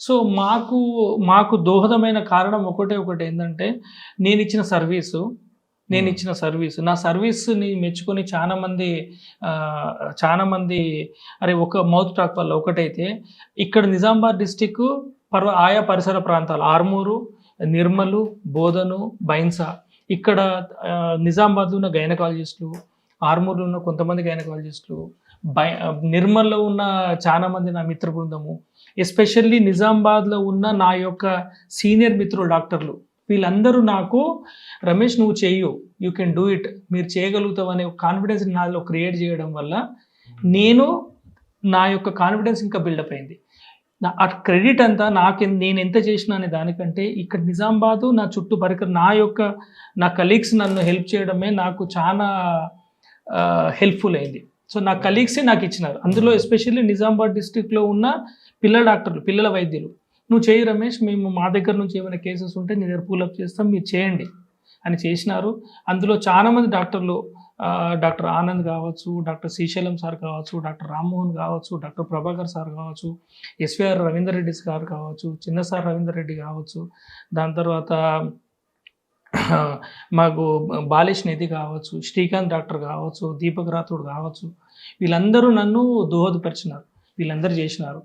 So, మాకు దోహదమైన కారణం ఒకటేందంటే, నేనిచ్చిన సర్వీసు, హ్మ్. నా సర్వీస్‌ని మెచ్చుకొని చాలామంది అరే! ఒక మౌత్ టాక్ వల్ల ఒకటైతే, ఇక్కడ నిజామాబాద్ డిస్ట్రిక్కు ఆయా పరిసర ప్రాంతాలు ఆర్మూరు, నిర్మలు, బోధను, బైన్సా ఇక్కడ నిజామాబాద్‌లో ఉన్న గైనకాలజిస్టులు, ఆర్మూర్‌లో ఉన్న కొంతమంది గైనకాలజిస్టులు, నిర్మల్‌లో ఉన్న చాలా మంది నా మిత్ర బృందము, ఎస్పెషల్లీ నిజామాబాద్‌లో ఉన్న నా యొక్క సీనియర్ మిత్రులు డాక్టర్లు. వీళ్ళందరూ నాకు రమేష్ నువ్వు చెయ్యు. You can do it. మీరు చేయగలుగుతావు అనే కాన్ఫిడెన్స్ నాలో క్రియేట్ చేయడం వల్ల, నేను నా యొక్క కాన్ఫిడెన్స్ ఇంకా బిల్డప్ అయింది. ఆ క్రెడిట్ అంతా నేనెంత చేసినా అనే దానికంటే, ఇక్కడ నిజామాబాదు నా చుట్టూ నా కలీగ్స్ నన్ను హెల్ప్ చేయడమే నాకు చాలా హెల్ప్‌ఫుల్ అయింది. సో, నా కలీగ్సే నాకిచ్చినారు. అందులో ఎస్పెషల్లీ నిజామాబాద్ డిస్ట్రిక్ట్‌లో ఉన్న పిల్లల వైద్యులు. "నువ్వు చెయ్యి రమేష్, మేము మా దగ్గర నుంచి ఏమైనా కేసెస్ ఉంటే నీ దగ్గర పూలప్ చేస్తాం, మీరు చేయండి" అని చేసినారు. అందులో చాలామంది డాక్టర్లు డాక్టర్ ఆనంద్ కావచ్చు, డాక్టర్ శ్రీశైలం సార్ కావచ్చు, డాక్టర్ రామ్మోహన్ కావచ్చు, డాక్టర్ ప్రభాకర్ సార్ కావచ్చు, ఎస్‌వీఆర్ రవీందర్ రెడ్డి సార్ కావచ్చు, చిన్న సార్ రవీందర్ రెడ్డి కావచ్చు, దాని తర్వాత మాకు బాలేష్ నిధి కావచ్చు, శ్రీకాంత్ డాక్టర్ కావచ్చు, దీపక్ రాథోడ్ కావచ్చు, వీళ్ళందరూ నన్ను దోహదపరిచినారు. వీళ్ళందరూ చేసినారు.